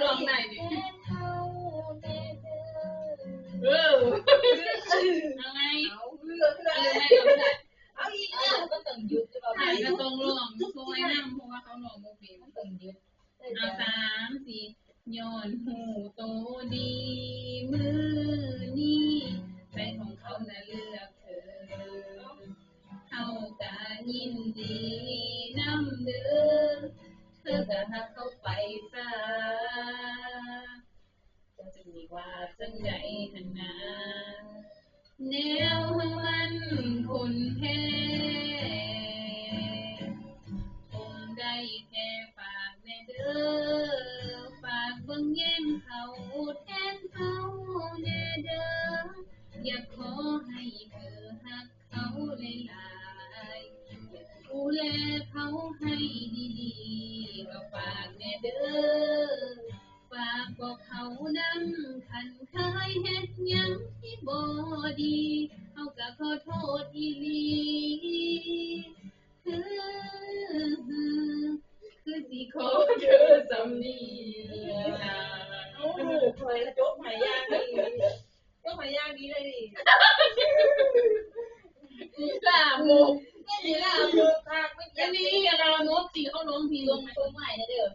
ลองไหนดิเอาไงเอาไงก่อนได้เอาอีกเนี่ยก็ต้องหยุดถ่ายก็ต้องลองช่วยนั่งเพราะว่าเขาหลอกโมเป็นต้องหยุดเอา3 4ย้อนหูโตดีมือนี้แฟนของเขาน่ะเลือกเธอเขากะยินดีนำเด้อเธอกะหักเขาไปซะจะมีว่าจังใดหันนาแนวมันคนแท้คงได้แค่ฝากแน่เด้อฝากเบิ่งแย่งเขาแทนเขาแน่เด้ออยากขอให้เธอหักเขาหลายๆอยากดูแลเขาให้ดีๆก็ฝากแน่เด้อฝากบอกเขานำคันเคยเฮ็ดหยังที่บ่ดีเขาก็ขอโทษอีหลีคือสิขอเธอสำนีโอ้โหเคยจบหมายยากดีจบหมายยากดีเลยดิลาโมกนี่ลาโมกทางไม่ยันนี้เราโน้ตสีเขาลงทีลงใหม่นะเด้อ